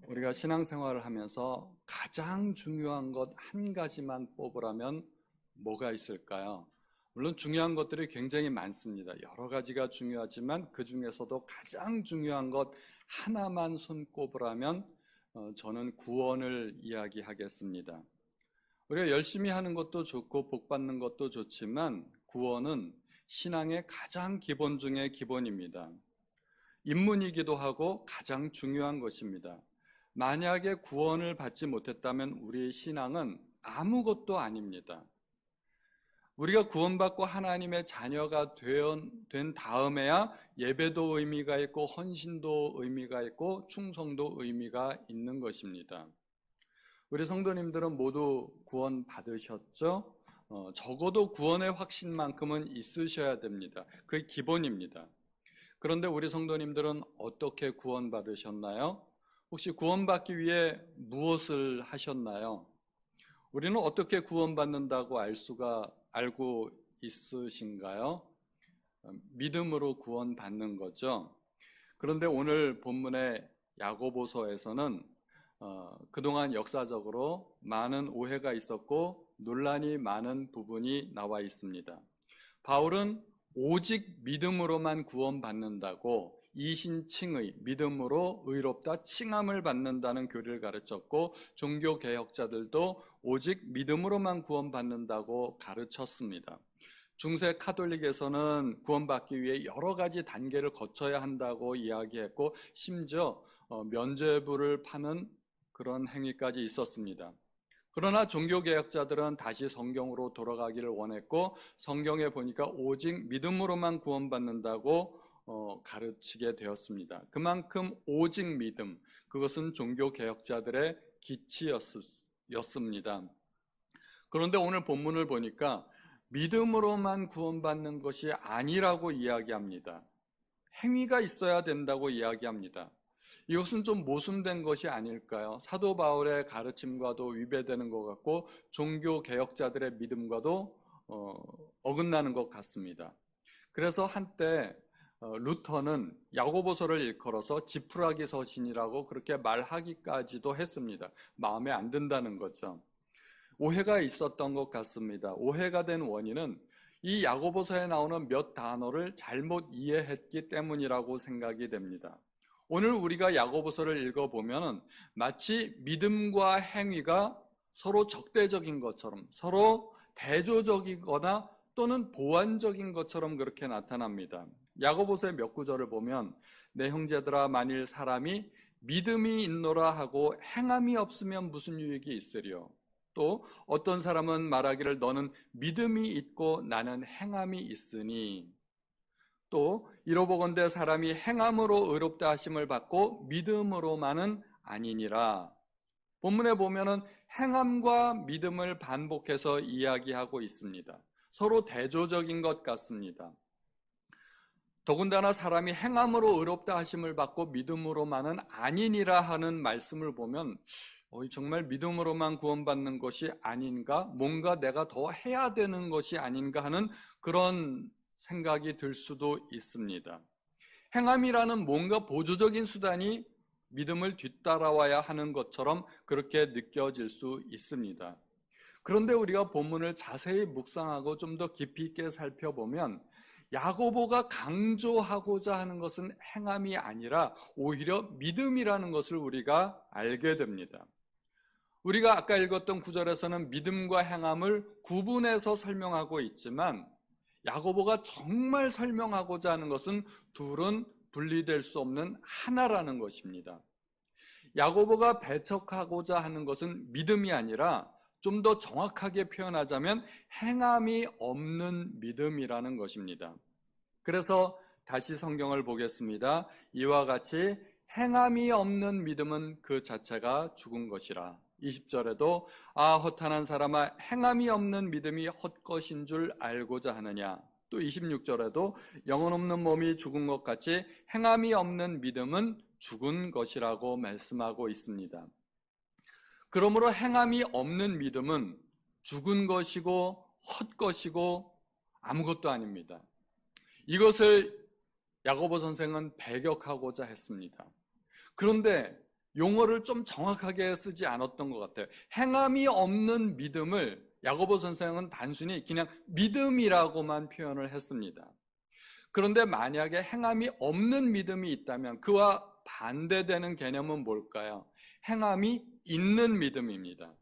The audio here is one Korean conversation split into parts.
우리가 신앙생활을 하면서 가장 중요한 것 한 가지만 뽑으라면 뭐가 있을까요? 물론 중요한 것들이 굉장히 많습니다. 여러 가지가 중요하지만 그 중에서도 가장 중요한 것 하나만 손꼽으라면 저는 구원을 이야기하겠습니다. 우리가 열심히 하는 것도 좋고 복 받는 것도 좋지만 구원은 신앙의 가장 기본 중의 기본입니다. 입문이기도 하고 가장 중요한 것입니다. 만약에 구원을 받지 못했다면 우리의 신앙은 아무것도 아닙니다. 우리가 구원받고 하나님의 자녀가 된 다음에야 예배도 의미가 있고 헌신도 의미가 있고 충성도 의미가 있는 것입니다. 우리 성도님들은 모두 구원 받으셨죠? 적어도 구원의 확신만큼은 있으셔야 됩니다. 그게 기본입니다. 그런데 우리 성도님들은 어떻게 구원받으셨나요? 혹시 구원받기 위해 무엇을 하셨나요? 우리는 어떻게 구원받는다고 알고 있으신가요? 믿음으로 구원받는 거죠. 그런데 오늘 본문의 야고보서에서는 그동안 역사적으로 많은 오해가 있었고 논란이 많은 부분이 나와 있습니다. 바울은 오직 믿음으로만 구원받는다고 이신칭의 믿음으로 의롭다 칭함을 받는다는 교리를 가르쳤고 종교개혁자들도 오직 믿음으로만 구원받는다고 가르쳤습니다. 중세 카톨릭에서는 구원받기 위해 여러 가지 단계를 거쳐야 한다고 이야기했고 심지어 면죄부를 파는 그런 행위까지 있었습니다. 그러나 종교개혁자들은 다시 성경으로 돌아가기를 원했고 성경에 보니까 오직 믿음으로만 구원받는다고 가르치게 되었습니다. 그만큼 오직 믿음, 그것은 종교개혁자들의 기치였습니다. 그런데 오늘 본문을 보니까 믿음으로만 구원받는 것이 아니라고 이야기합니다. 행위가 있어야 된다고 이야기합니다. 이것은 좀 모순된 것이 아닐까요? 사도 바울의 가르침과도 위배되는 것 같고 종교개혁자들의 믿음과도 어긋나는 것 같습니다. 그래서 한때 루터는 야고보서를 일컬어서 지푸라기 서신이라고 그렇게 말하기까지도 했습니다. 마음에 안 든다는 거죠. 오해가 있었던 것 같습니다. 오해가 된 원인은 이 야고보서에 나오는 몇 단어를 잘못 이해했기 때문이라고 생각이 됩니다. 오늘 우리가 야고보서를 읽어보면 마치 믿음과 행위가 서로 적대적인 것처럼, 서로 대조적이거나 또는 보완적인 것처럼 그렇게 나타납니다. 야고보서의 몇 구절을 보면 내 형제들아 만일 사람이 믿음이 있노라 하고 행함이 없으면 무슨 유익이 있으리요? 또 어떤 사람은 말하기를 너는 믿음이 있고 나는 행함이 있으니 또 이로보건대 사람이 행함으로 의롭다 하심을 받고 믿음으로만은 아니니라. 본문에 보면은 행함과 믿음을 반복해서 이야기하고 있습니다. 서로 대조적인 것 같습니다. 더군다나 사람이 행함으로 의롭다 하심을 받고 믿음으로만은 아니니라 하는 말씀을 보면 정말 믿음으로만 구원받는 것이 아닌가? 뭔가 내가 더 해야 되는 것이 아닌가 하는 그런 생각이 들 수도 있습니다. 행함이라는 뭔가 보조적인 수단이 믿음을 뒤따라와야 하는 것처럼 그렇게 느껴질 수 있습니다. 그런데 우리가 본문을 자세히 묵상하고 좀 더 깊이 있게 살펴보면 야고보가 강조하고자 하는 것은 행함이 아니라 오히려 믿음이라는 것을 우리가 알게 됩니다. 우리가 아까 읽었던 구절에서는 믿음과 행함을 구분해서 설명하고 있지만 야고보가 정말 설명하고자 하는 것은 둘은 분리될 수 없는 하나라는 것입니다. 야고보가 배척하고자 하는 것은 믿음이 아니라 좀 더 정확하게 표현하자면 행함이 없는 믿음이라는 것입니다. 그래서 다시 성경을 보겠습니다. 이와 같이 행함이 없는 믿음은 그 자체가 죽은 것이라. 20절에도 허탄한 사람아 행함이 없는 믿음이 헛것인 줄 알고자 하느냐. 또 26절에도 영혼 없는 몸이 죽은 것 같이 행함이 없는 믿음은 죽은 것이라고 말씀하고 있습니다. 그러므로 행함이 없는 믿음은 죽은 것이고 헛것이고 아무것도 아닙니다. 이것을 야고보 선생은 배격하고자 했습니다. 그런데 용어를 좀 정확하게 쓰지 않았던 것 같아요. 행함이 없는 믿음을 야고보 선생은 단순히 그냥 믿음이라고만 표현을 했습니다. 그런데 만약에 행함이 없는 믿음이 있다면 그와 반대되는 개념은 뭘까요? 행함이 있는 믿음입니다.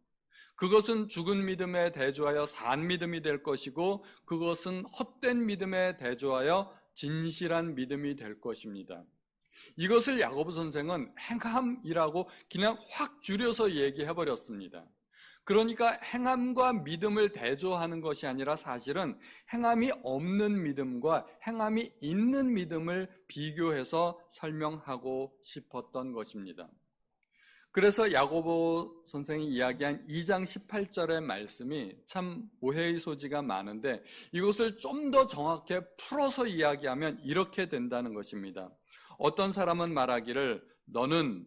그것은 죽은 믿음에 대조하여 산 믿음이 될 것이고, 그것은 헛된 믿음에 대조하여 진실한 믿음이 될 것입니다. 이것을 야고보 선생은 행함이라고 그냥 확 줄여서 얘기해 버렸습니다. 그러니까 행함과 믿음을 대조하는 것이 아니라 사실은 행함이 없는 믿음과 행함이 있는 믿음을 비교해서 설명하고 싶었던 것입니다. 그래서 야고보 선생이 이야기한 2장 18절의 말씀이 참 오해의 소지가 많은데, 이것을 좀 더 정확히 풀어서 이야기하면 이렇게 된다는 것입니다. 어떤 사람은 말하기를 너는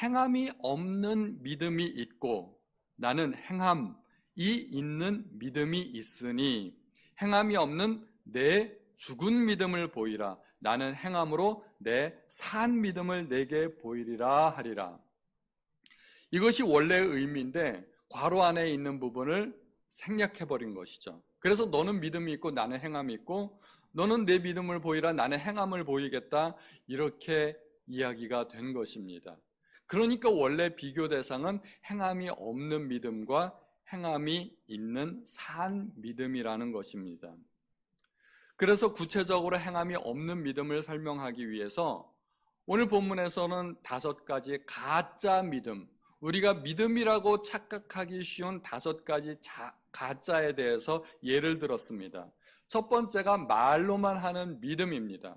행함이 없는 믿음이 있고 나는 행함이 있는 믿음이 있으니 행함이 없는 내 죽은 믿음을 보이라. 나는 행함으로 내 산 믿음을 내게 보이리라 하리라. 이것이 원래의 의미인데 괄호 안에 있는 부분을 생략해버린 것이죠. 그래서 너는 믿음이 있고 나는 행함이 있고, 너는 내 믿음을 보이라 나는 행함을 보이겠다, 이렇게 이야기가 된 것입니다. 그러니까 원래 비교 대상은 행함이 없는 믿음과 행함이 있는 산 믿음이라는 것입니다. 그래서 구체적으로 행함이 없는 믿음을 설명하기 위해서 오늘 본문에서는 5가지 가짜 믿음, 우리가 믿음이라고 착각하기 쉬운 5가지 가짜에 대해서 예를 들었습니다. 첫 번째가 말로만 하는 믿음입니다.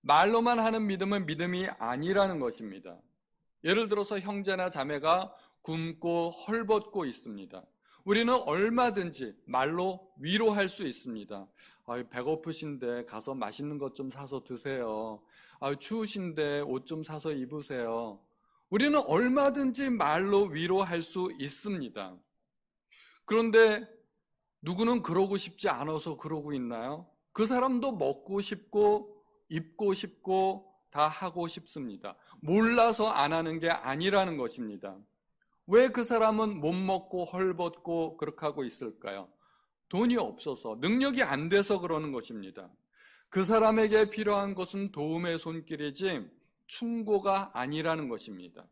말로만 하는 믿음은 믿음이 아니라는 것입니다. 예를 들어서 형제나 자매가 굶고 헐벗고 있습니다. 우리는 얼마든지 말로 위로할 수 있습니다. 배고프신데 가서 맛있는 것 좀 사서 드세요. 추우신데 옷 좀 사서 입으세요. 우리는 얼마든지 말로 위로할 수 있습니다. 그런데 누구는 그러고 싶지 않아서 그러고 있나요? 그 사람도 먹고 싶고 입고 싶고 다 하고 싶습니다. 몰라서 안 하는 게 아니라는 것입니다. 왜 그 사람은 못 먹고 헐벗고 그렇게 하고 있을까요? 돈이 없어서, 능력이 안 돼서 그러는 것입니다. 그 사람에게 필요한 것은 도움의 손길이지 충고가 아니라는 것입니다.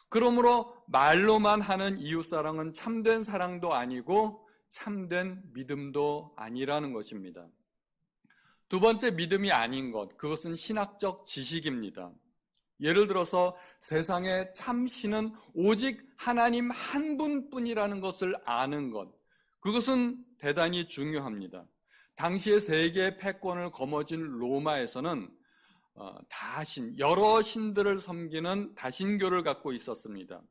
그러므로 말로만 하는 이웃사랑은 참된 사랑도 아니고 참된 믿음도 아니라는 것입니다. 두 번째 믿음이 아닌 것, 그것은 신학적 지식입니다. 예를 들어서 세상의 참 신은 오직 하나님 한 분뿐이라는 것을 아는 것, 그것은 대단히 중요합니다. 당시에 세계 패권을 거머쥔 로마에서는 다신, 여러 신들을 섬기는 다신교를 갖고 있었습니다.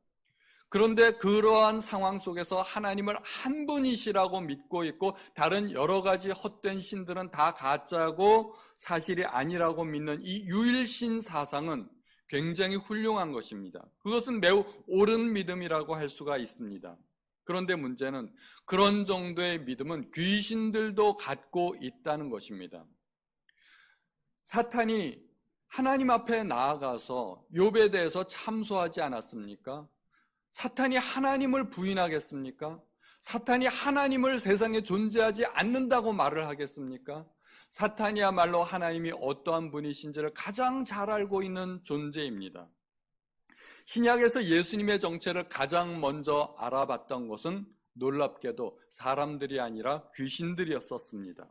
그런데 그러한 상황 속에서 하나님을 한 분이시라고 믿고 있고 다른 여러 가지 헛된 신들은 다 가짜고 사실이 아니라고 믿는 이 유일신 사상은 굉장히 훌륭한 것입니다. 그것은 매우 옳은 믿음이라고 할 수가 있습니다. 그런데 문제는 그런 정도의 믿음은 귀신들도 갖고 있다는 것입니다. 사탄이 하나님 앞에 나아가서 욥에 대해서 참소하지 않았습니까? 사탄이 하나님을 부인하겠습니까? 사탄이 하나님을 세상에 존재하지 않는다고 말을 하겠습니까? 사탄이야말로 하나님이 어떠한 분이신지를 가장 잘 알고 있는 존재입니다. 신약에서 예수님의 정체를 가장 먼저 알아봤던 것은 놀랍게도 사람들이 아니라 귀신들이었었습니다.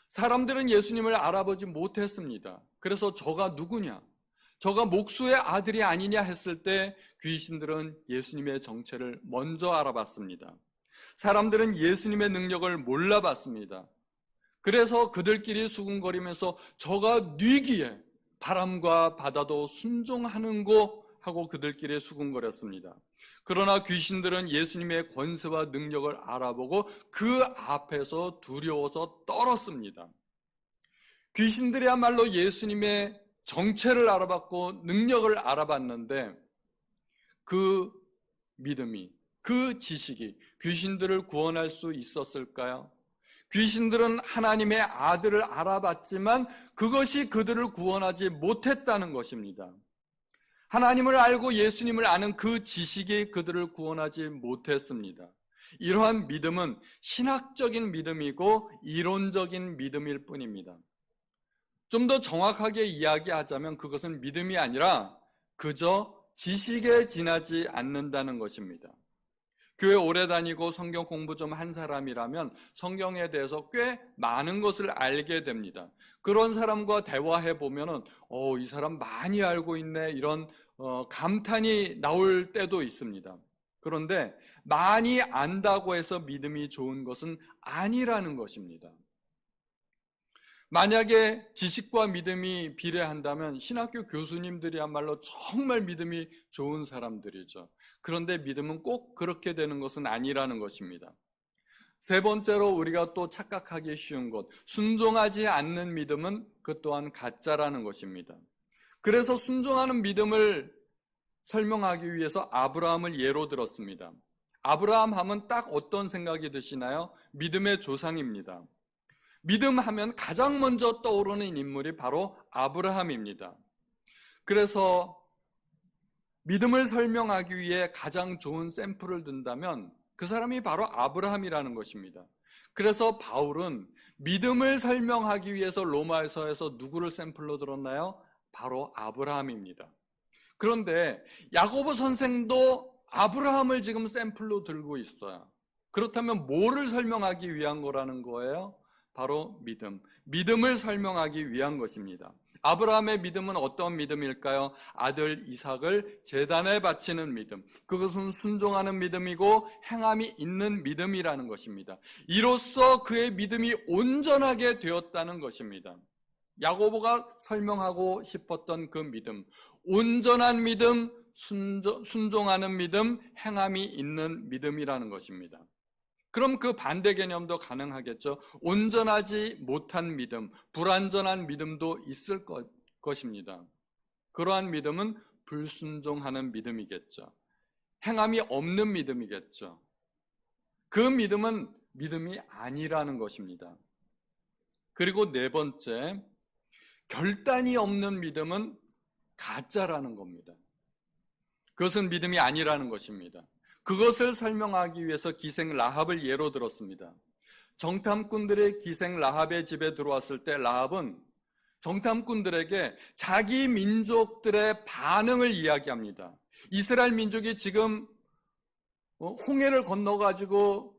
사람들은 예수님을 알아보지 못했습니다. 그래서 저가 누구냐? 저가 목수의 아들이 아니냐 했을 때 귀신들은 예수님의 정체를 먼저 알아봤습니다. 사람들은 예수님의 능력을 몰라봤습니다. 그래서 그들끼리 수군거리면서 저가 뉘기에 바람과 바다도 순종하는고 하고 그들끼리 수군거렸습니다. 그러나 귀신들은 예수님의 권세와 능력을 알아보고 그 앞에서 두려워서 떨었습니다. 귀신들이야말로 예수님의 정체를 알아봤고 능력을 알아봤는데 그 믿음이, 그 지식이 귀신들을 구원할 수 있었을까요? 귀신들은 하나님의 아들을 알아봤지만 그것이 그들을 구원하지 못했다는 것입니다. 하나님을 알고 예수님을 아는 그 지식이 그들을 구원하지 못했습니다. 이러한 믿음은 신학적인 믿음이고 이론적인 믿음일 뿐입니다. 좀 더 정확하게 이야기하자면 그것은 믿음이 아니라 그저 지식에 지나지 않는다는 것입니다. 교회 오래 다니고 성경 공부 좀 한 사람이라면 성경에 대해서 꽤 많은 것을 알게 됩니다. 그런 사람과 대화해 보면은 이 사람 많이 알고 있네, 이런 감탄이 나올 때도 있습니다. 그런데 많이 안다고 해서 믿음이 좋은 것은 아니라는 것입니다. 만약에 지식과 믿음이 비례한다면 신학교 교수님들이야말로 정말 믿음이 좋은 사람들이죠. 그런데 믿음은 꼭 그렇게 되는 것은 아니라는 것입니다. 세 번째로 우리가 또 착각하기 쉬운 것, 순종하지 않는 믿음은 그 또한 가짜라는 것입니다. 그래서 순종하는 믿음을 설명하기 위해서 아브라함을 예로 들었습니다. 아브라함 하면 딱 어떤 생각이 드시나요? 믿음의 조상입니다. 믿음 하면 가장 먼저 떠오르는 인물이 바로 아브라함입니다. 그래서 믿음을 설명하기 위해 가장 좋은 샘플을 든다면 그 사람이 바로 아브라함이라는 것입니다. 그래서 바울은 믿음을 설명하기 위해서 로마서에서 누구를 샘플로 들었나요? 바로 아브라함입니다. 그런데 야고보 선생도 아브라함을 지금 샘플로 들고 있어요. 그렇다면 뭐를 설명하기 위한 거라는 거예요? 바로 믿음을 설명하기 위한 것입니다. 아브라함의 믿음은 어떤 믿음일까요? 아들 이삭을 제단에 바치는 믿음. 그것은 순종하는 믿음이고 행함이 있는 믿음이라는 것입니다. 이로써 그의 믿음이 온전하게 되었다는 것입니다. 야고보가 설명하고 싶었던 그 믿음, 온전한 믿음, 순종하는 믿음, 행함이 있는 믿음이라는 것입니다. 그럼 그 반대 개념도 가능하겠죠. 온전하지 못한 믿음, 불완전한 믿음도 있을 것입니다. 그러한 믿음은 불순종하는 믿음이겠죠. 행함이 없는 믿음이겠죠. 그 믿음은 믿음이 아니라는 것입니다. 그리고 네 번째, 결단이 없는 믿음은 가짜라는 겁니다. 그것은 믿음이 아니라는 것입니다. 그것을 설명하기 위해서 기생 라합을 예로 들었습니다. 정탐꾼들의 기생 라합의 집에 들어왔을 때 라합은 정탐꾼들에게 자기 민족들의 반응을 이야기합니다. 이스라엘 민족이 지금 홍해를 건너가지고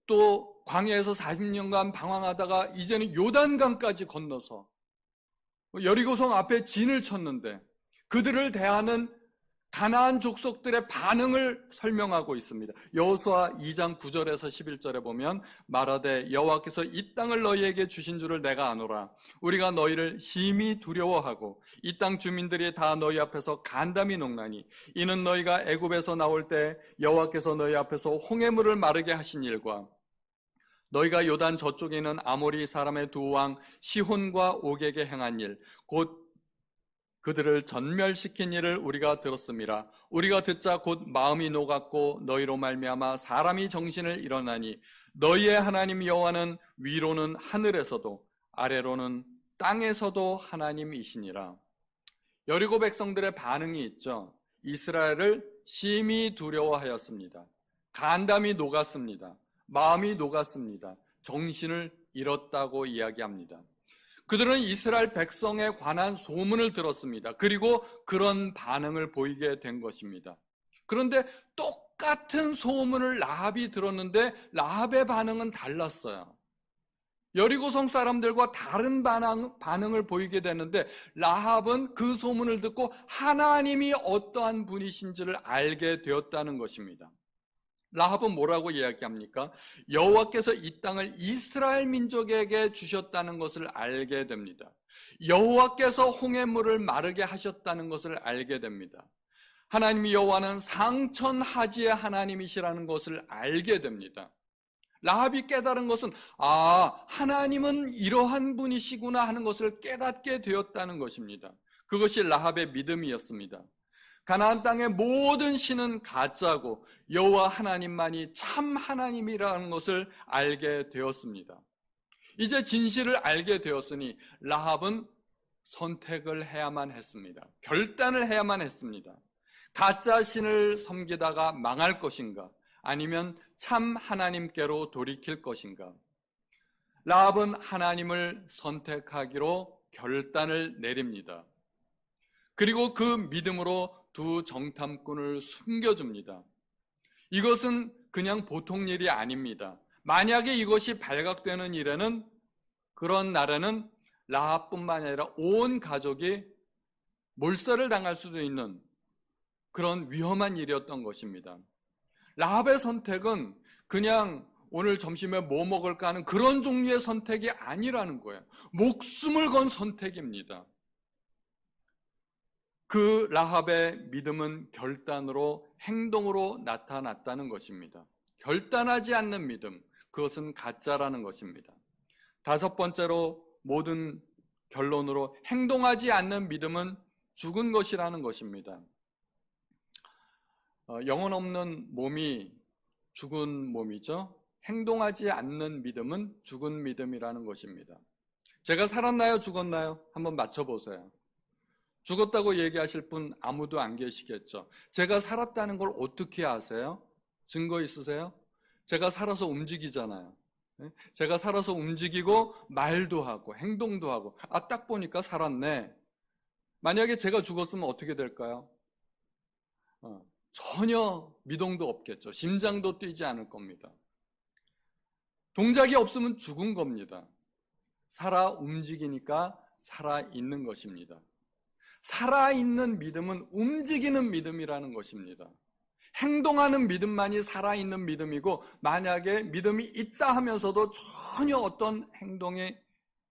또 광야에서 40년간 방황하다가 이제는 요단강까지 건너서 여리고성 앞에 진을 쳤는데 그들을 대하는 가나안 족속들의 반응을 설명하고 있습니다. 여호수아 2장 9절에서 11절에 보면 말하되 여호와께서 이 땅을 너희에게 주신 줄을 내가 아노라. 우리가 너희를 심히 두려워하고 이 땅 주민들이 다 너희 앞에서 간담이 녹나니 이는 너희가 애굽에서 나올 때 여호와께서 너희 앞에서 홍해물을 마르게 하신 일과 너희가 요단 저쪽에 있는 아모리 사람의 두 왕 시혼과 옥에게 행한 일 곧 그들을 전멸시킨 일을 우리가 들었습니다. 우리가 듣자 곧 마음이 녹았고 너희로 말미암아 사람이 정신을 잃어나니 너희의 하나님 여호와는 위로는 하늘에서도 아래로는 땅에서도 하나님이시니라. 여리고 백성들의 반응이 있죠. 이스라엘을 심히 두려워하였습니다. 간담이 녹았습니다. 마음이 녹았습니다. 정신을 잃었다고 이야기합니다. 그들은 이스라엘 백성에 관한 소문을 들었습니다. 그리고 그런 반응을 보이게 된 것입니다. 그런데 똑같은 소문을 라합이 들었는데 라합의 반응은 달랐어요. 여리고성 사람들과 다른 반응을 보이게 되는데 라합은 그 소문을 듣고 하나님이 어떠한 분이신지를 알게 되었다는 것입니다. 라합은 뭐라고 이야기합니까? 여호와께서 이 땅을 이스라엘 민족에게 주셨다는 것을 알게 됩니다. 여호와께서 홍해물을 마르게 하셨다는 것을 알게 됩니다. 하나님 여호와는 상천하지의 하나님이시라는 것을 알게 됩니다. 라합이 깨달은 것은 하나님은 이러한 분이시구나 하는 것을 깨닫게 되었다는 것입니다. 그것이 라합의 믿음이었습니다. 가나안 땅의 모든 신은 가짜고 여호와 하나님만이 참 하나님이라는 것을 알게 되었습니다. 이제 진실을 알게 되었으니 라합은 선택을 해야만 했습니다. 결단을 해야만 했습니다. 가짜 신을 섬기다가 망할 것인가? 아니면 참 하나님께로 돌이킬 것인가? 라합은 하나님을 선택하기로 결단을 내립니다. 그리고 그 믿음으로 두 정탐꾼을 숨겨줍니다. 이것은 그냥 보통 일이 아닙니다. 만약에 이것이 발각되는 일에는, 그런 날에는 라합뿐만 아니라 온 가족이 몰살을 당할 수도 있는 그런 위험한 일이었던 것입니다. 라합의 선택은 그냥 오늘 점심에 뭐 먹을까 하는 그런 종류의 선택이 아니라는 거예요. 목숨을 건 선택입니다. 그 라합의 믿음은 결단으로, 행동으로 나타났다는 것입니다. 결단하지 않는 믿음, 그것은 가짜라는 것입니다. 다섯 번째로, 모든 결론으로 행동하지 않는 믿음은 죽은 것이라는 것입니다. 영혼 없는 몸이 죽은 몸이죠. 행동하지 않는 믿음은 죽은 믿음이라는 것입니다. 제가 살았나요? 죽었나요? 한번 맞춰보세요. 죽었다고 얘기하실 분 아무도 안 계시겠죠. 제가 살았다는 걸 어떻게 아세요? 증거 있으세요? 제가 살아서 움직이잖아요. 제가 살아서 움직이고 말도 하고 행동도 하고, 딱 보니까 살았네. 만약에 제가 죽었으면 어떻게 될까요? 전혀 미동도 없겠죠. 심장도 뛰지 않을 겁니다. 동작이 없으면 죽은 겁니다. 살아 움직이니까 살아있는 것입니다. 살아있는 믿음은 움직이는 믿음이라는 것입니다. 행동하는 믿음만이 살아있는 믿음이고, 만약에 믿음이 있다 하면서도 전혀 어떤 행동이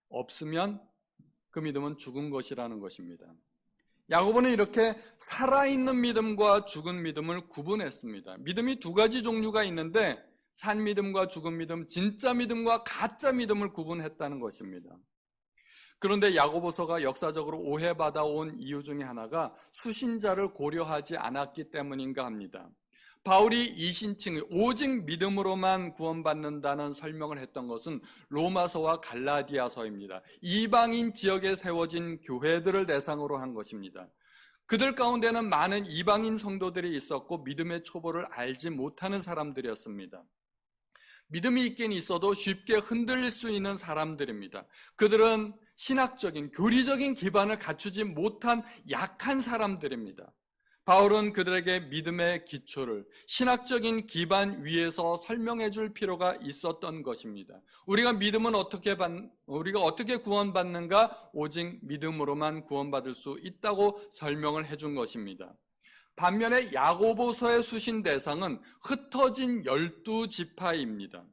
없으면 그 믿음은 죽은 것이라는 것입니다. 야고보는 이렇게 살아있는 믿음과 죽은 믿음을 구분했습니다. 믿음이 두 가지 종류가 있는데, 산 믿음과 죽은 믿음, 진짜 믿음과 가짜 믿음을 구분했다는 것입니다. 그런데 야고보서가 역사적으로 오해받아온 이유 중에 하나가 수신자를 고려하지 않았기 때문인가 합니다. 바울이 이신칭, 오직 믿음으로만 구원받는다는 설명을 했던 것은 로마서와 갈라디아서입니다. 이방인 지역에 세워진 교회들을 대상으로 한 것입니다. 그들 가운데는 많은 이방인 성도들이 있었고 믿음의 초보를 알지 못하는 사람들이었습니다. 믿음이 있긴 있어도 쉽게 흔들릴 수 있는 사람들입니다. 그들은 신학적인, 교리적인 기반을 갖추지 못한 약한 사람들입니다. 바울은 그들에게 믿음의 기초를 신학적인 기반 위에서 설명해 줄 필요가 있었던 것입니다. 우리가 어떻게 구원받는가? 오직 믿음으로만 구원받을 수 있다고 설명을 해준 것입니다. 반면에 야고보서의 수신 대상은 흩어진 12지파입니다.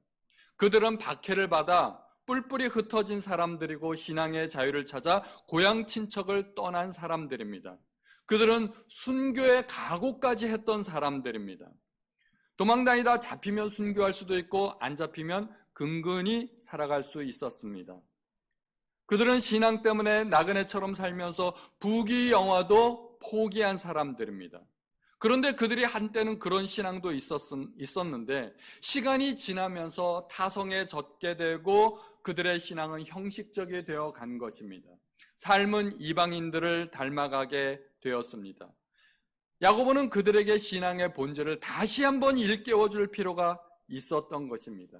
그들은 박해를 받아 뿔뿔이 흩어진 사람들이고 신앙의 자유를 찾아 고향 친척을 떠난 사람들입니다. 그들은 순교의 각오까지 했던 사람들입니다. 도망다니다 잡히면 순교할 수도 있고 안 잡히면 근근히 살아갈 수 있었습니다. 그들은 신앙 때문에 나그네처럼 살면서 부귀영화도 포기한 사람들입니다. 그런데 그들이 한때는 그런 신앙도 있었는데 시간이 지나면서 타성에 젖게 되고 그들의 신앙은 형식적이 되어 간 것입니다. 삶은 이방인들을 닮아가게 되었습니다. 야고보는 그들에게 신앙의 본질을 다시 한번 일깨워 줄 필요가 있었던 것입니다.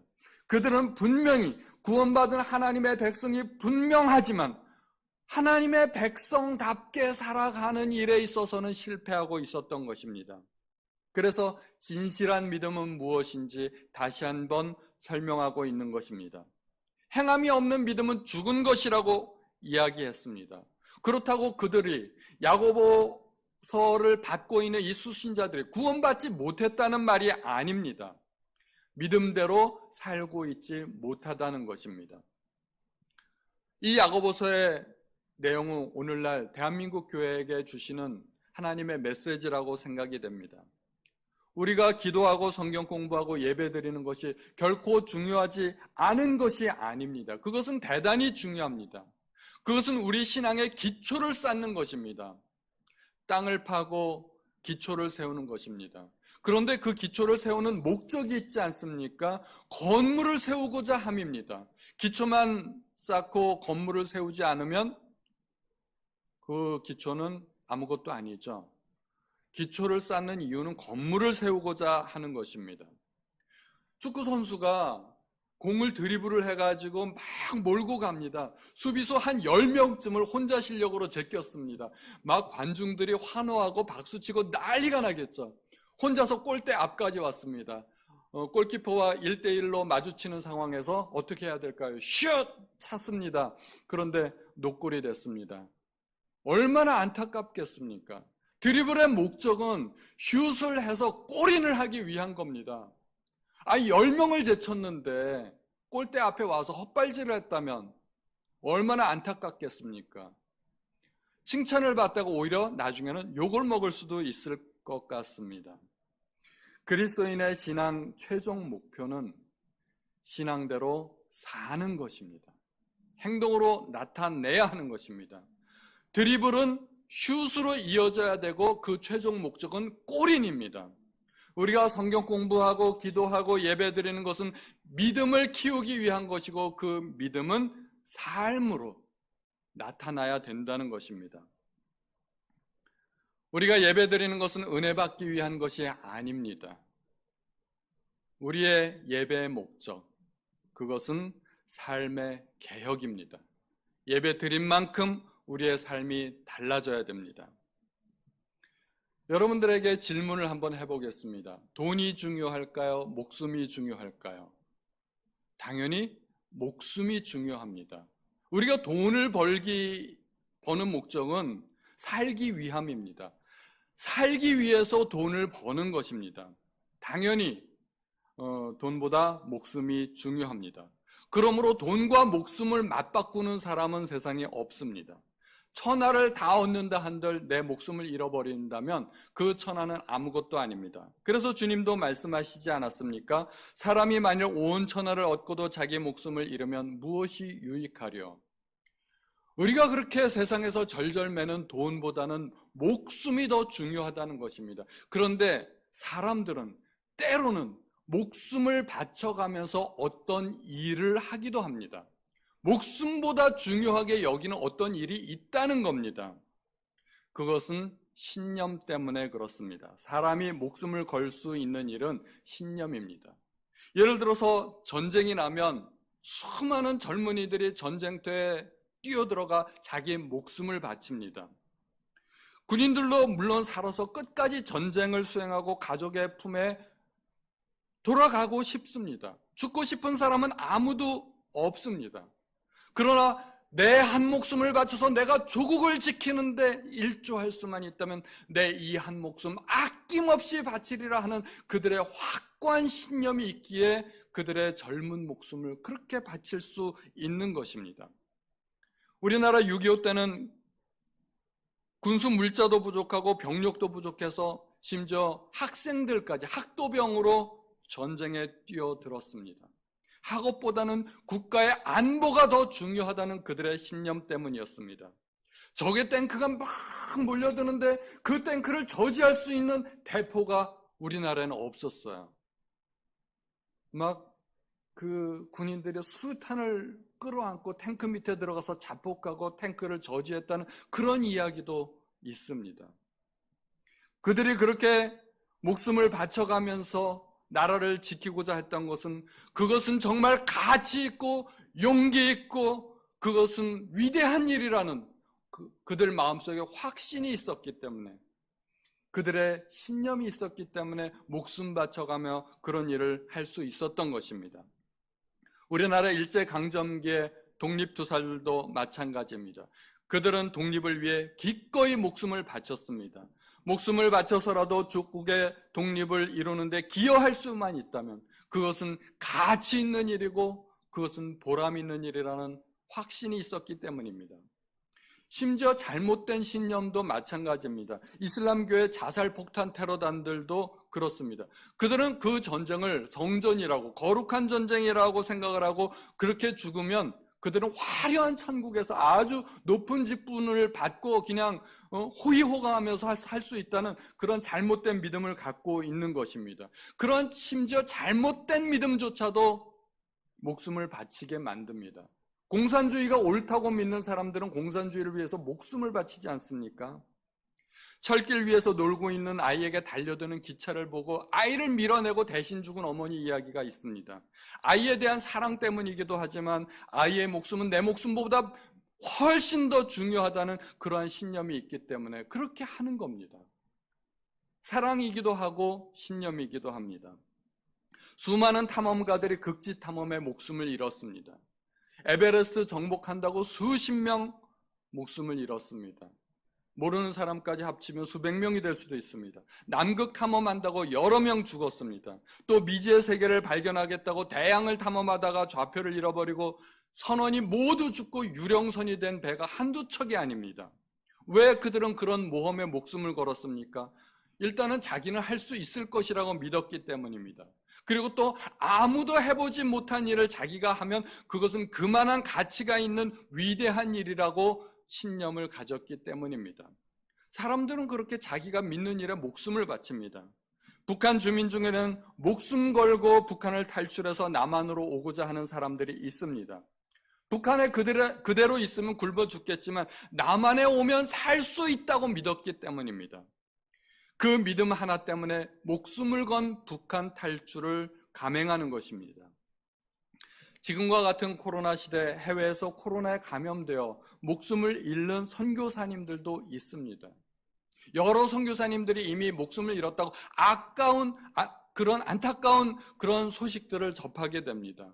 그들은 분명히 구원받은 하나님의 백성이 분명하지만 하나님의 백성답게 살아가는 일에 있어서는 실패하고 있었던 것입니다. 그래서 진실한 믿음은 무엇인지 다시 한번 설명하고 있는 것입니다. 행함이 없는 믿음은 죽은 것이라고 이야기했습니다. 그렇다고 그들이 야고보서를 받고 있는 이 수신자들이 구원받지 못했다는 말이 아닙니다. 믿음대로 살고 있지 못하다는 것입니다. 이 야고보서의 내용은 오늘날 대한민국 교회에게 주시는 하나님의 메시지라고 생각이 됩니다. 우리가 기도하고 성경 공부하고 예배 드리는 것이 결코 중요하지 않은 것이 아닙니다. 그것은 대단히 중요합니다. 그것은 우리 신앙의 기초를 쌓는 것입니다. 땅을 파고 기초를 세우는 것입니다. 그런데 그 기초를 세우는 목적이 있지 않습니까? 건물을 세우고자 함입니다. 기초만 쌓고 건물을 세우지 않으면 그 기초는 아무것도 아니죠. 기초를 쌓는 이유는 건물을 세우고자 하는 것입니다. 축구 선수가 공을 드리블을 해가지고 막 몰고 갑니다. 수비수 한 10명쯤을 혼자 실력으로 제꼈습니다. 막 관중들이 환호하고 박수치고 난리가 나겠죠. 혼자서 골대 앞까지 왔습니다. 골키퍼와 1대1로 마주치는 상황에서 어떻게 해야 될까요? 슛! 찼습니다. 그런데 노골이 됐습니다. 얼마나 안타깝겠습니까? 드리블의 목적은 슛을 해서 골인을 하기 위한 겁니다. 10명을 제쳤는데 골대 앞에 와서 헛발질을 했다면 얼마나 안타깝겠습니까? 칭찬을 받다가 오히려 나중에는 욕을 먹을 수도 있을 것 같습니다. 그리스도인의 신앙 최종 목표는 신앙대로 사는 것입니다. 행동으로 나타내야 하는 것입니다. 드리블은 슛으로 이어져야 되고 그 최종 목적은 골인입니다. 우리가 성경 공부하고 기도하고 예배드리는 것은 믿음을 키우기 위한 것이고 그 믿음은 삶으로 나타나야 된다는 것입니다. 우리가 예배드리는 것은 은혜 받기 위한 것이 아닙니다. 우리의 예배의 목적, 그것은 삶의 개혁입니다. 예배 드린 만큼 우리의 삶이 달라져야 됩니다. 여러분들에게 질문을 한번 해보겠습니다. 돈이 중요할까요? 목숨이 중요할까요? 당연히 목숨이 중요합니다. 우리가 돈을 버는 목적은 살기 위함입니다. 살기 위해서 돈을 버는 것입니다. 당연히 돈보다 목숨이 중요합니다. 그러므로 돈과 목숨을 맞바꾸는 사람은 세상에 없습니다. 천하를 다 얻는다 한들 내 목숨을 잃어버린다면 그 천하는 아무것도 아닙니다. 그래서 주님도 말씀하시지 않았습니까? 사람이 만일 온 천하를 얻고도 자기 목숨을 잃으면 무엇이 유익하려? 우리가 그렇게 세상에서 절절매는 돈보다는 목숨이 더 중요하다는 것입니다. 그런데 사람들은 때로는 목숨을 바쳐가면서 어떤 일을 하기도 합니다. 목숨보다 중요하게 여기는 어떤 일이 있다는 겁니다. 그것은 신념 때문에 그렇습니다. 사람이 목숨을 걸 수 있는 일은 신념입니다. 예를 들어서 전쟁이 나면 수많은 젊은이들이 전쟁터에 뛰어들어가 자기 목숨을 바칩니다. 군인들도 물론 살아서 끝까지 전쟁을 수행하고 가족의 품에 돌아가고 싶습니다. 죽고 싶은 사람은 아무도 없습니다. 그러나 내 한 목숨을 바쳐서 내가 조국을 지키는데 일조할 수만 있다면 내 이 한 목숨 아낌없이 바치리라 하는 그들의 확고한 신념이 있기에 그들의 젊은 목숨을 그렇게 바칠 수 있는 것입니다. 우리나라 6.25 때는 군수 물자도 부족하고 병력도 부족해서 심지어 학생들까지 학도병으로 전쟁에 뛰어들었습니다. 학업보다는 국가의 안보가 더 중요하다는 그들의 신념 때문이었습니다. 적의 탱크가 막 몰려드는데 그 탱크를 저지할 수 있는 대포가 우리나라에는 없었어요. 막 그 군인들이 수류탄을 끌어안고 탱크 밑에 들어가서 자폭하고 탱크를 저지했다는 그런 이야기도 있습니다. 그들이 그렇게 목숨을 바쳐가면서 나라를 지키고자 했던 것은 그것은 정말 가치 있고 용기 있고 그것은 위대한 일이라는 그들 마음속에 확신이 있었기 때문에 그들의 신념이 있었기 때문에 목숨 바쳐가며 그런 일을 할 수 있었던 것입니다. 우리나라 일제강점기의 독립투사들도 마찬가지입니다. 그들은 독립을 위해 기꺼이 목숨을 바쳤습니다. 목숨을 바쳐서라도 조국의 독립을 이루는데 기여할 수만 있다면 그것은 가치 있는 일이고 그것은 보람 있는 일이라는 확신이 있었기 때문입니다. 심지어 잘못된 신념도 마찬가지입니다. 이슬람교의 자살폭탄 테러단들도 그렇습니다. 그들은 그 전쟁을 성전이라고 거룩한 전쟁이라고 생각을 하고 그렇게 죽으면 그들은 화려한 천국에서 아주 높은 직분을 받고 그냥 호의호강하면서 살 수 있다는 그런 잘못된 믿음을 갖고 있는 것입니다. 그런 심지어 잘못된 믿음조차도 목숨을 바치게 만듭니다. 공산주의가 옳다고 믿는 사람들은 공산주의를 위해서 목숨을 바치지 않습니까? 철길 위에서 놀고 있는 아이에게 달려드는 기차를 보고 아이를 밀어내고 대신 죽은 어머니 이야기가 있습니다. 아이에 대한 사랑 때문이기도 하지만 아이의 목숨은 내 목숨보다 훨씬 더 중요하다는 그러한 신념이 있기 때문에 그렇게 하는 겁니다. 사랑이기도 하고 신념이기도 합니다. 수많은 탐험가들이 극지 탐험에 목숨을 잃었습니다. 에베레스트 정복한다고 수십 명 목숨을 잃었습니다. 모르는 사람까지 합치면 수백 명이 될 수도 있습니다. 남극 탐험한다고 여러 명 죽었습니다. 또 미지의 세계를 발견하겠다고 대양을 탐험하다가 좌표를 잃어버리고 선원이 모두 죽고 유령선이 된 배가 한두 척이 아닙니다. 왜 그들은 그런 모험에 목숨을 걸었습니까? 일단은 자기는 할 수 있을 것이라고 믿었기 때문입니다. 그리고 또 아무도 해보지 못한 일을 자기가 하면 그것은 그만한 가치가 있는 위대한 일이라고 신념을 가졌기 때문입니다. 사람들은 그렇게 자기가 믿는 일에 목숨을 바칩니다. 북한 주민 중에는 목숨 걸고 북한을 탈출해서 남한으로 오고자 하는 사람들이 있습니다. 북한에 그대로 있으면 굶어 죽겠지만 남한에 오면 살 수 있다고 믿었기 때문입니다. 그 믿음 하나 때문에 목숨을 건 북한 탈출을 감행하는 것입니다. 지금과 같은 코로나 시대 해외에서 코로나에 감염되어 목숨을 잃는 선교사님들도 있습니다. 여러 선교사님들이 이미 목숨을 잃었다고 그런 안타까운 그런 소식들을 접하게 됩니다.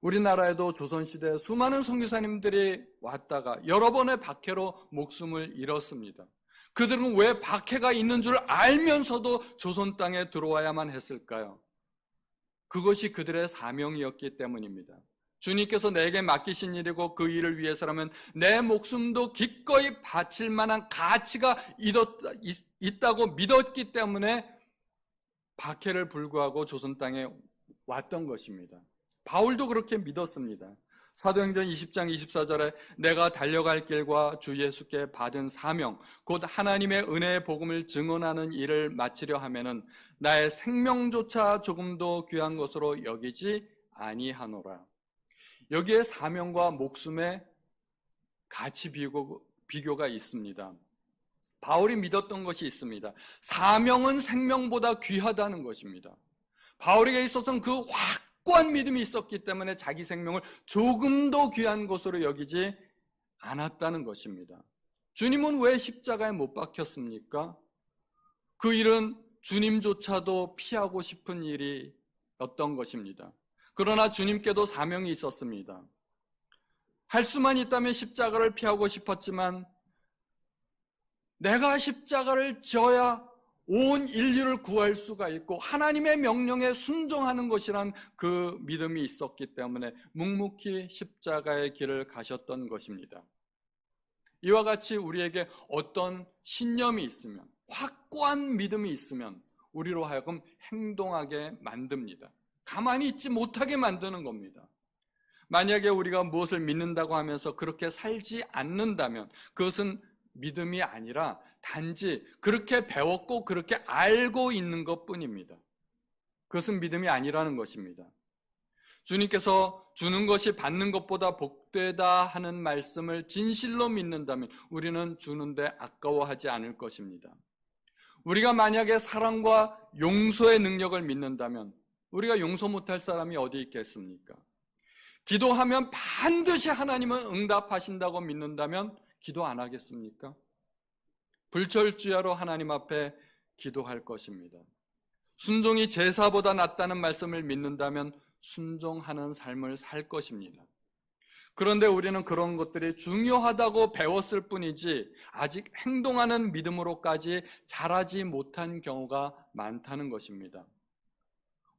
우리나라에도 조선시대 수많은 선교사님들이 왔다가 여러 번의 박해로 목숨을 잃었습니다. 그들은 왜 박해가 있는 줄 알면서도 조선 땅에 들어와야만 했을까요? 그것이 그들의 사명이었기 때문입니다. 주님께서 내게 맡기신 일이고 그 일을 위해서라면 내 목숨도 기꺼이 바칠 만한 가치가 있다고 믿었기 때문에 박해를 불구하고 조선 땅에 왔던 것입니다. 바울도 그렇게 믿었습니다. 사도행전 20장 24절에 내가 달려갈 길과 주 예수께 받은 사명 곧 하나님의 은혜의 복음을 증언하는 일을 마치려 하면은 나의 생명조차 조금도 귀한 것으로 여기지 아니하노라. 여기에 사명과 목숨의 가치 비교가 있습니다. 바울이 믿었던 것이 있습니다. 사명은 생명보다 귀하다는 것입니다. 바울에게 있어서는 그 확고한 믿음이 있었기 때문에 자기 생명을 조금도 귀한 것으로 여기지 않았다는 것입니다. 주님은 왜 십자가에 못 박혔습니까? 그 일은 주님조차도 피하고 싶은 일이었던 것입니다. 그러나 주님께도 사명이 있었습니다. 할 수만 있다면 십자가를 피하고 싶었지만 내가 십자가를 져야 온 인류를 구할 수가 있고 하나님의 명령에 순종하는 것이란 그 믿음이 있었기 때문에 묵묵히 십자가의 길을 가셨던 것입니다. 이와 같이 우리에게 어떤 신념이 있으면, 확고한 믿음이 있으면 우리로 하여금 행동하게 만듭니다. 가만히 있지 못하게 만드는 겁니다. 만약에 우리가 무엇을 믿는다고 하면서 그렇게 살지 않는다면 그것은 믿음이 아니라 단지 그렇게 배웠고 그렇게 알고 있는 것뿐입니다. 그것은 믿음이 아니라는 것입니다. 주님께서 주는 것이 받는 것보다 복되다 하는 말씀을 진실로 믿는다면 우리는 주는데 아까워하지 않을 것입니다. 우리가 만약에 사랑과 용서의 능력을 믿는다면 우리가 용서 못할 사람이 어디 있겠습니까? 기도하면 반드시 하나님은 응답하신다고 믿는다면 기도 안 하겠습니까? 불철주야로 하나님 앞에 기도할 것입니다. 순종이 제사보다 낫다는 말씀을 믿는다면 순종하는 삶을 살 것입니다. 그런데 우리는 그런 것들이 중요하다고 배웠을 뿐이지 아직 행동하는 믿음으로까지 자라지 못한 경우가 많다는 것입니다.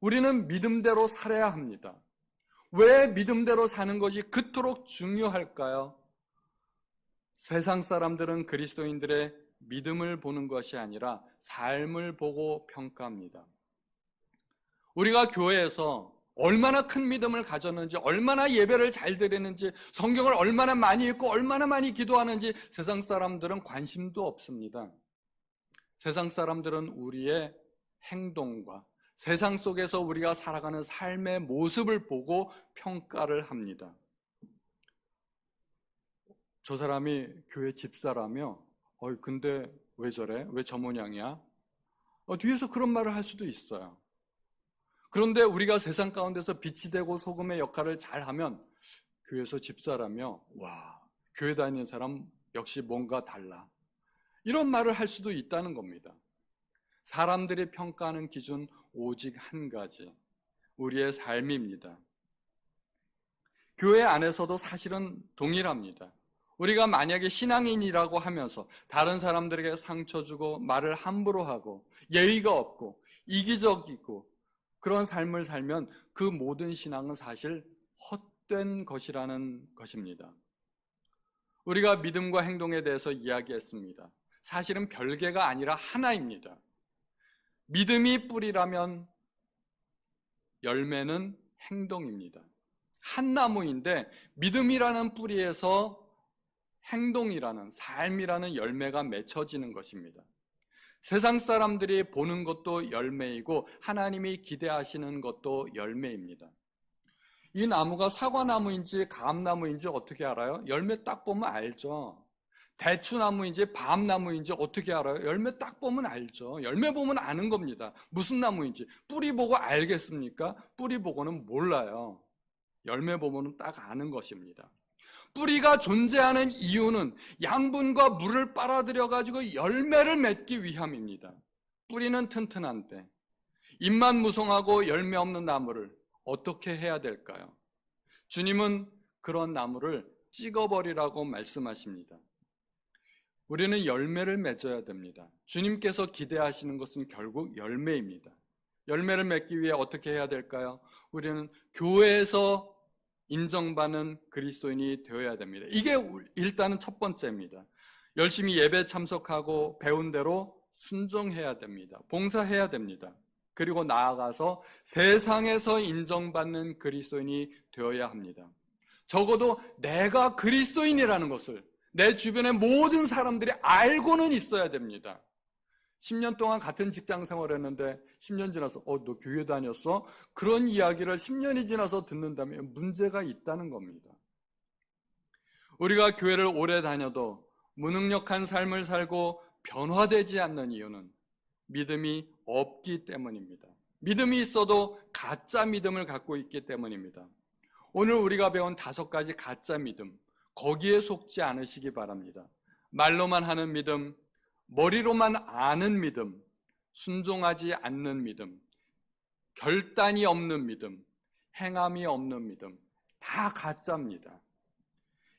우리는 믿음대로 살아야 합니다. 왜 믿음대로 사는 것이 그토록 중요할까요? 세상 사람들은 그리스도인들의 믿음을 보는 것이 아니라 삶을 보고 평가합니다. 우리가 교회에서 얼마나 큰 믿음을 가졌는지, 얼마나 예배를 잘 드리는지, 성경을 얼마나 많이 읽고 얼마나 많이 기도하는지 세상 사람들은 관심도 없습니다. 세상 사람들은 우리의 행동과 세상 속에서 우리가 살아가는 삶의 모습을 보고 평가를 합니다. 저 사람이 교회 집사라며 근데 왜 저래? 왜 저 모양이야? 뒤에서 그런 말을 할 수도 있어요. 그런데 우리가 세상 가운데서 빛이 되고 소금의 역할을 잘하면 교회에서 집사라며 와, 교회 다니는 사람 역시 뭔가 달라. 이런 말을 할 수도 있다는 겁니다. 사람들이 평가하는 기준 오직 한 가지, 우리의 삶입니다. 교회 안에서도 사실은 동일합니다. 우리가 만약에 신앙인이라고 하면서 다른 사람들에게 상처 주고 말을 함부로 하고 예의가 없고 이기적이고 그런 삶을 살면 그 모든 신앙은 사실 헛된 것이라는 것입니다. 우리가 믿음과 행동에 대해서 이야기했습니다. 사실은 별개가 아니라 하나입니다. 믿음이 뿌리라면 열매는 행동입니다. 한 나무인데 믿음이라는 뿌리에서 행동이라는, 삶이라는 열매가 맺혀지는 것입니다. 세상 사람들이 보는 것도 열매이고 하나님이 기대하시는 것도 열매입니다. 이 나무가 사과나무인지 감나무인지 어떻게 알아요? 열매 딱 보면 알죠. 대추나무인지 밤나무인지 어떻게 알아요? 열매 딱 보면 알죠. 열매 보면 아는 겁니다. 무슨 나무인지. 뿌리 보고 알겠습니까? 뿌리 보고는 몰라요. 열매 보고는 딱 아는 것입니다. 뿌리가 존재하는 이유는 양분과 물을 빨아들여 가지고 열매를 맺기 위함입니다. 뿌리는 튼튼한데 잎만 무성하고 열매 없는 나무를 어떻게 해야 될까요? 주님은 그런 나무를 찍어버리라고 말씀하십니다. 우리는 열매를 맺어야 됩니다. 주님께서 기대하시는 것은 결국 열매입니다. 열매를 맺기 위해 어떻게 해야 될까요? 우리는 교회에서 인정받는 그리스도인이 되어야 됩니다. 이게 일단은 첫 번째입니다. 열심히 예배 참석하고 배운 대로 순종해야 됩니다. 봉사해야 됩니다. 그리고 나아가서 세상에서 인정받는 그리스도인이 되어야 합니다. 적어도 내가 그리스도인이라는 것을 내 주변의 모든 사람들이 알고는 있어야 됩니다. 10년 동안 같은 직장 생활했는데 10년 지나서 너 교회 다녔어? 그런 이야기를 10년이 지나서 듣는다면 문제가 있다는 겁니다. 우리가 교회를 오래 다녀도 무능력한 삶을 살고 변화되지 않는 이유는 믿음이 없기 때문입니다. 믿음이 있어도 가짜 믿음을 갖고 있기 때문입니다. 오늘 우리가 배운 5가지 가짜 믿음, 거기에 속지 않으시기 바랍니다. 말로만 하는 믿음, 머리로만 아는 믿음, 순종하지 않는 믿음, 결단이 없는 믿음, 행함이 없는 믿음, 다 가짜입니다.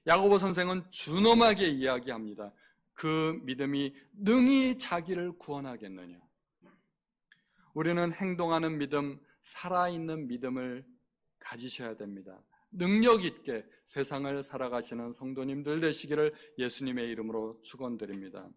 야고보 선생은 준엄하게 이야기합니다. 그 믿음이 능히 자기를 구원하겠느냐. 우리는 행동하는 믿음, 살아있는 믿음을 가지셔야 됩니다. 능력 있게 세상을 살아가시는 성도님들 되시기를 예수님의 이름으로 축원드립니다.